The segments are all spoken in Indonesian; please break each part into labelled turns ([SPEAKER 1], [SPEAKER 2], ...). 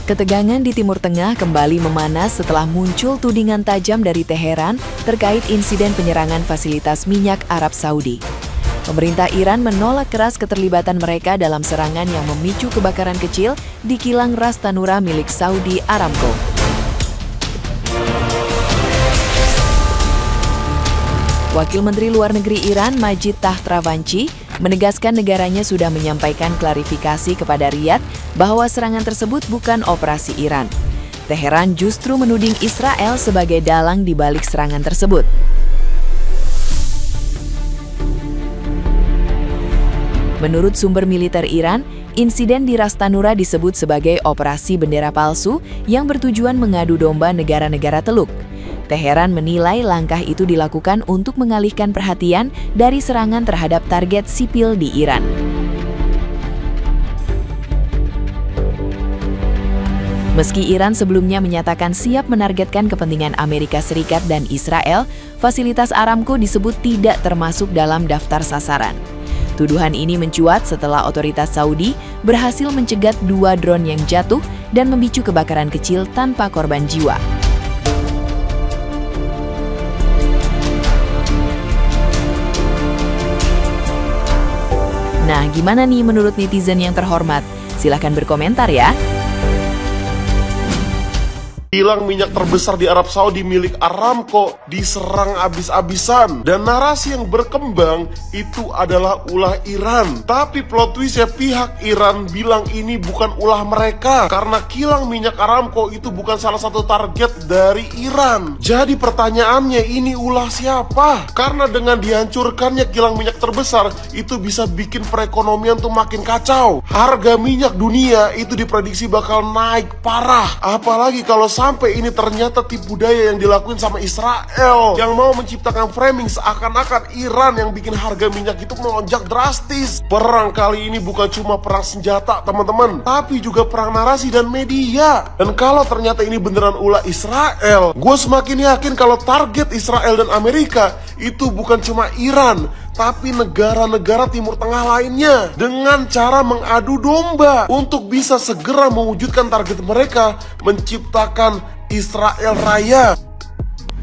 [SPEAKER 1] Ketegangan di Timur Tengah kembali memanas setelah muncul tudingan tajam dari Teheran terkait insiden penyerangan fasilitas minyak Arab Saudi. Pemerintah Iran menolak keras keterlibatan mereka dalam serangan yang memicu kebakaran kecil di kilang Ras Tanura milik Saudi Aramco. Wakil Menteri Luar Negeri Iran Majid Tahtravanchi menegaskan negaranya sudah menyampaikan klarifikasi kepada Riyadh bahwa serangan tersebut bukan operasi Iran. Teheran justru menuding Israel sebagai dalang di balik serangan tersebut. Menurut sumber militer Iran, insiden di Ras Tanura disebut sebagai operasi bendera palsu yang bertujuan mengadu domba negara-negara Teluk. Teheran menilai langkah itu dilakukan untuk mengalihkan perhatian dari serangan terhadap target sipil di Iran. Meski Iran sebelumnya menyatakan siap menargetkan kepentingan Amerika Serikat dan Israel, fasilitas Aramco disebut tidak termasuk dalam daftar sasaran. Tuduhan ini mencuat setelah otoritas Saudi berhasil mencegat 2 drone yang jatuh dan memicu kebakaran kecil tanpa korban jiwa. Nah, gimana nih menurut netizen yang terhormat? Silahkan berkomentar ya.
[SPEAKER 2] Kilang minyak terbesar di Arab Saudi milik Aramco diserang abis-abisan. Dan narasi yang berkembang itu adalah ulah Iran. Tapi plot twistnya pihak Iran bilang ini bukan ulah mereka, karena kilang minyak Aramco itu bukan salah satu target dari Iran. Jadi pertanyaannya, ini ulah siapa? Karena dengan dihancurkannya kilang minyak terbesar, itu bisa bikin perekonomian tuh makin kacau. Harga minyak dunia itu diprediksi bakal naik parah. Apalagi kalau sampai ini ternyata tipu daya yang dilakuin sama Israel yang mau menciptakan framing seakan-akan Iran yang bikin harga minyak itu melonjak drastis. Perang kali ini bukan cuma perang senjata teman-teman, tapi juga perang narasi dan media. Dan kalau ternyata ini beneran ulah Israel, gue semakin yakin kalau target Israel dan Amerika itu bukan cuma Iran, tapi negara-negara Timur Tengah lainnya, dengan cara mengadu domba untuk bisa segera mewujudkan target mereka, menciptakan Israel Raya.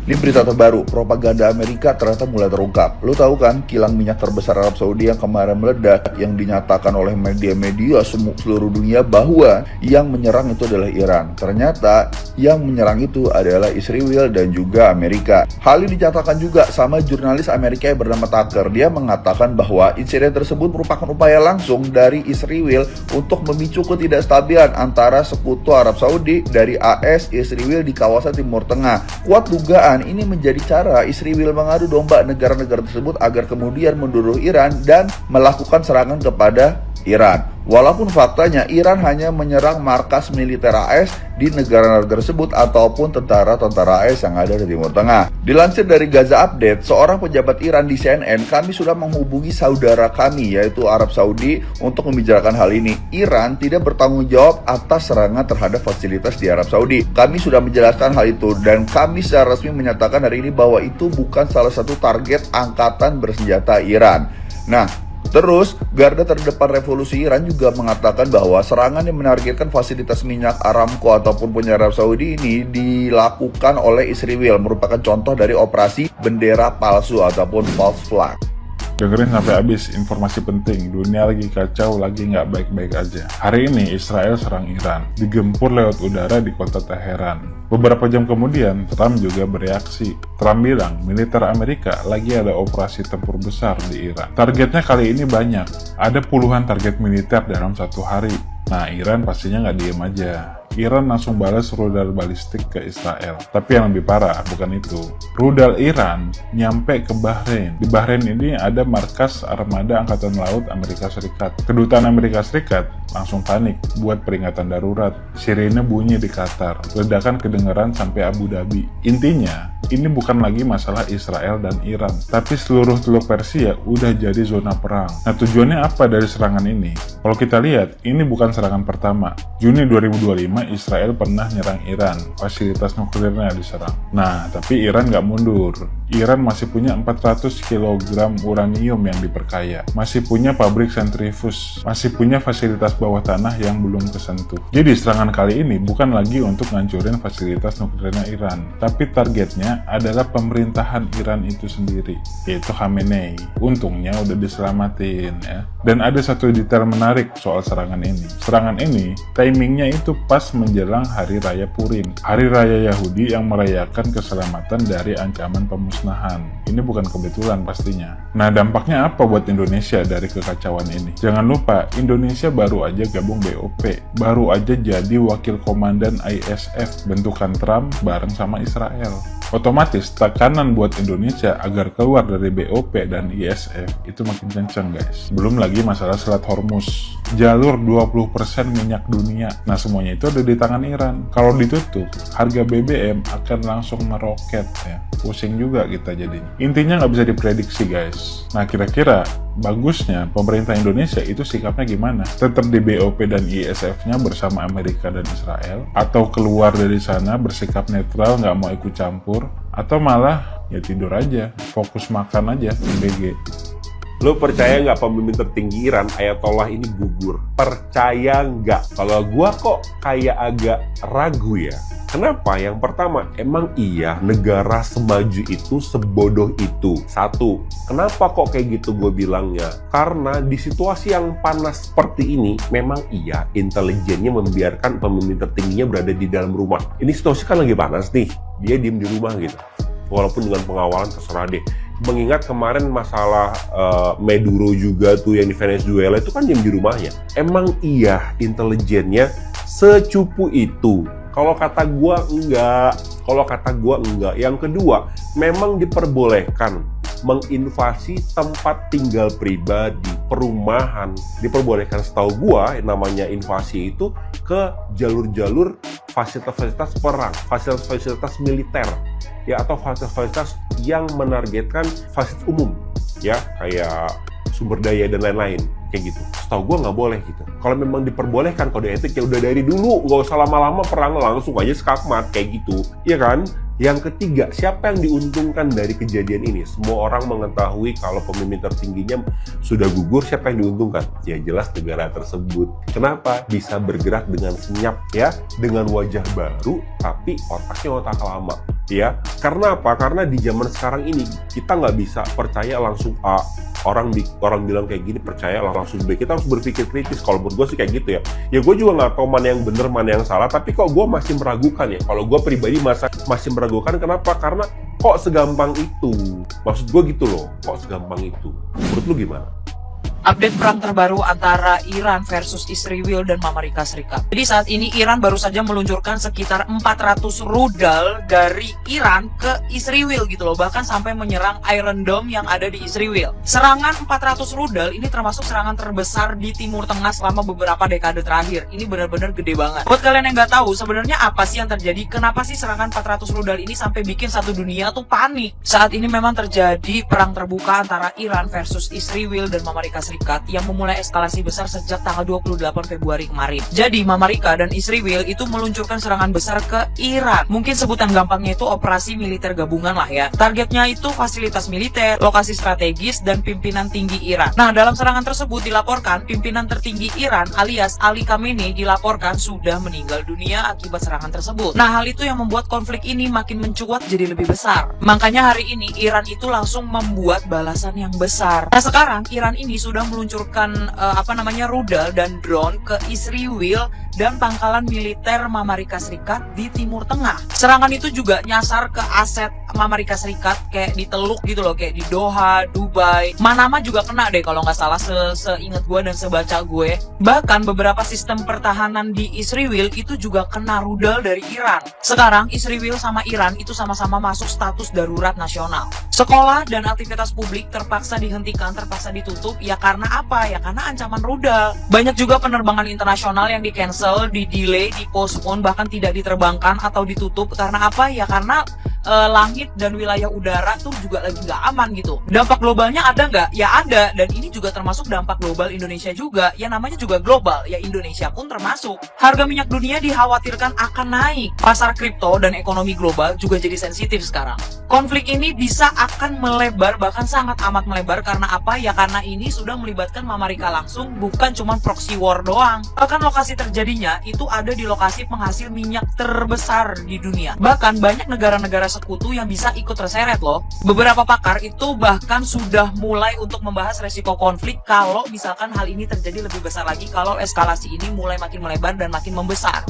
[SPEAKER 3] Ini berita terbaru, propaganda Amerika ternyata mulai terungkap. Lo tahu kan, kilang minyak terbesar Arab Saudi yang kemarin meledak, yang dinyatakan oleh media-media seluruh dunia bahwa yang menyerang itu adalah Iran. Ternyata yang menyerang itu adalah Israel dan juga Amerika. Hal ini dinyatakan juga sama jurnalis Amerika yang bernama Tucker. Dia mengatakan bahwa insiden tersebut merupakan upaya langsung dari Israel untuk memicu ketidakstabilan antara sekutu Arab Saudi dari AS Israel di kawasan Timur Tengah. Kuat dugaan ini menjadi cara Israel mengadu domba negara-negara tersebut agar kemudian mendorong Iran dan melakukan serangan kepada Iran. Walaupun faktanya Iran hanya menyerang markas militer AS di negara-negara tersebut ataupun tentara-tentara AS yang ada di Timur Tengah. Dilansir dari Gaza Update, seorang pejabat Iran di CNN, "Kami sudah menghubungi saudara kami yaitu Arab Saudi untuk membicarakan hal ini. Iran tidak bertanggung jawab atas serangan terhadap fasilitas di Arab Saudi. Kami sudah menjelaskan hal itu dan kami secara resmi menyatakan hari ini bahwa itu bukan salah satu target angkatan bersenjata Iran." Nah, terus, garda terdepan revolusi Iran juga mengatakan bahwa serangan yang menargetkan fasilitas minyak Aramco ataupun punya Arab Saudi ini dilakukan oleh Israel, merupakan contoh dari operasi bendera palsu ataupun false flag.
[SPEAKER 4] Dengerin sampai habis, informasi penting. Dunia lagi kacau, lagi nggak baik-baik aja. Hari ini Israel serang Iran, digempur lewat udara di kota Teheran. Beberapa jam kemudian, Trump juga bereaksi. Trump bilang militer Amerika lagi ada operasi tempur besar di Iran. Targetnya kali ini banyak, ada puluhan target militer dalam satu hari. Nah, Iran pastinya nggak diem aja. Iran langsung balas rudal balistik ke Israel. Tapi yang lebih parah bukan itu. Rudal Iran nyampe ke Bahrain. Di Bahrain ini ada markas armada Angkatan Laut Amerika Serikat. Kedutaan Amerika Serikat langsung panik buat peringatan darurat. Sirene bunyi di Qatar. Ledakan kedengaran sampai Abu Dhabi. Intinya, ini bukan lagi masalah Israel dan Iran, tapi seluruh Teluk Persia udah jadi zona perang. Nah, tujuannya apa dari serangan ini? Kalau kita lihat, ini bukan serangan pertama. Juni 2025, 2005 Israel pernah nyerang Iran, fasilitas nuklirnya diserang. Nah, tapi Iran nggak mundur. Iran masih punya 400 kg uranium yang diperkaya, masih punya pabrik sentrifus, masih punya fasilitas bawah tanah yang belum kesentuh. Jadi serangan kali ini bukan lagi untuk ngancurin fasilitas nuklirnya Iran, tapi targetnya adalah pemerintahan Iran itu sendiri, yaitu Khamenei. Untungnya udah diselamatin ya. Dan ada satu detail menarik soal serangan ini. Serangan ini timingnya itu pas menjelang Hari Raya Purim, Hari Raya Yahudi yang merayakan keselamatan dari ancaman pemusnahan. Ini bukan kebetulan pastinya. Nah, dampaknya apa buat Indonesia dari kekacauan ini? Jangan lupa, Indonesia baru aja gabung BOP, baru aja jadi wakil komandan ISF bentukan Trump bareng sama Israel. Otomatis tekanan buat Indonesia agar keluar dari BOP dan ISF itu makin kencang guys. Belum lagi masalah Selat Hormuz, jalur 20% minyak dunia. Nah, semuanya itu ada di tangan Iran. Kalau ditutup, harga BBM akan langsung meroket ya. Pusing juga kita jadinya. Intinya nggak bisa diprediksi guys. Nah, kira-kira bagusnya pemerintah Indonesia itu sikapnya gimana? Tetap di BOP dan ISF-nya bersama Amerika dan Israel? Atau keluar dari sana bersikap netral, nggak mau ikut campur? Atau malah ya tidur aja, fokus makan aja di BG?
[SPEAKER 5] Lo percaya nggak pemimpin tertinggi Iran, Ayatollah ini gugur? Percaya nggak? Kalau gua kok kayak agak ragu ya. Kenapa? Yang pertama, emang iya negara semaju itu, sebodoh itu? Satu, kenapa kok kayak gitu gue bilangnya? Karena di situasi yang panas seperti ini, memang iya intelijennya membiarkan pemimpin tertingginya berada di dalam rumah. Ini situasi kan lagi panas nih, dia diem di rumah gitu. Walaupun dengan pengawalan terserah deh. Mengingat kemarin masalah Maduro juga tuh yang di Venezuela itu kan diem di rumahnya. Emang iya intelijennya secupu itu? Kalau kata gua enggak. Yang kedua, memang diperbolehkan menginvasi tempat tinggal pribadi, perumahan. Diperbolehkan setahu gua, namanya invasi itu ke jalur-jalur fasilitas-fasilitas perang, fasilitas-fasilitas militer, ya, atau fasilitas-fasilitas yang menargetkan fasilitas umum, ya, kayak sumber daya dan lain-lain, kayak gitu. Setahu gue nggak boleh gitu. Kalau memang diperbolehkan kode etik ya udah dari dulu, nggak usah lama-lama perang, langsung aja skakmat kayak gitu, ya kan? Yang ketiga, siapa yang diuntungkan dari kejadian ini? Semua orang mengetahui kalau pemimpin tertingginya sudah gugur, siapa yang diuntungkan? Ya jelas negara tersebut. Kenapa? Bisa bergerak dengan senyap ya, dengan wajah baru, tapi otaknya otak lama. Ya, karena apa? Karena di zaman sekarang ini kita nggak bisa percaya langsung A. Orang bilang kayak gini, percaya langsung B. Kita harus berpikir kritis. Kalau menurut gue sih kayak gitu ya. Ya gue juga nggak tahu mana yang benar, mana yang salah. Tapi kok gue masih meragukan ya. Kalau gue pribadi masih meragukan. Kenapa? Karena kok segampang itu. Maksud gue gitu loh. Kok segampang itu. Menurut lu gimana?
[SPEAKER 6] Update perang terbaru antara Iran versus Israel dan Amerika Serikat. Jadi saat ini Iran baru saja meluncurkan sekitar 400 rudal dari Iran ke Israel gitu loh. Bahkan sampai menyerang Iron Dome yang ada di Israel. Serangan 400 rudal ini termasuk serangan terbesar di Timur Tengah selama beberapa dekade terakhir. Ini benar-benar gede banget. Buat kalian yang nggak tahu sebenarnya apa sih yang terjadi? Kenapa sih serangan 400 rudal ini sampai bikin satu dunia tuh panik? Saat ini memang terjadi perang terbuka antara Iran versus Israel dan Amerika Serikat yang memulai eskalasi besar sejak tanggal 28 Februari kemarin. Jadi, Amerika dan Israel itu meluncurkan serangan besar ke Iran. Mungkin sebutan gampangnya itu operasi militer gabungan lah ya. Targetnya itu fasilitas militer, lokasi strategis, dan pimpinan tinggi Iran. Nah, dalam serangan tersebut dilaporkan pimpinan tertinggi Iran alias Ali Khamenei dilaporkan sudah meninggal dunia akibat serangan tersebut. Nah, hal itu yang membuat konflik ini makin mencuat jadi lebih besar. Makanya hari ini Iran itu langsung membuat balasan yang besar. Nah, sekarang Iran ini sudah meluncurkan rudal dan drone ke Israel dan pangkalan militer Amerika Serikat di Timur Tengah. Serangan itu juga nyasar ke aset Amerika Serikat kayak di Teluk gitu loh, kayak di Doha, Dubai. Manama juga kena deh kalau nggak salah seingat gue dan sebaca gue. Bahkan beberapa sistem pertahanan di Israel itu juga kena rudal dari Iran. Sekarang Israel sama Iran itu sama-sama masuk status darurat nasional. Sekolah dan aktivitas publik terpaksa dihentikan, terpaksa ditutup ya karena apa? Ya karena ancaman rudal. Banyak juga penerbangan internasional yang di-cancel, di-delay, di-postpone, bahkan tidak diterbangkan atau ditutup karena apa? Ya karena langit dan wilayah udara tuh juga lagi nggak aman gitu. Dampak globalnya ada nggak? Ya ada, dan ini juga termasuk dampak global Indonesia juga. Ya namanya juga global, ya Indonesia pun termasuk. Harga minyak dunia dikhawatirkan akan naik. Pasar kripto dan ekonomi global juga jadi sensitif sekarang. Konflik ini bisa akan melebar, bahkan sangat amat melebar. Karena apa? Ya karena ini sudah melibatkan Amerika langsung, bukan cuma proxy war doang. Bahkan lokasi terjadinya itu ada di lokasi penghasil minyak terbesar di dunia. Bahkan banyak negara-negara sekutu yang bisa ikut terseret loh. Beberapa pakar itu bahkan sudah mulai untuk membahas resiko konflik kalau misalkan hal ini terjadi lebih besar lagi, kalau eskalasi ini mulai makin melebar dan makin membesar.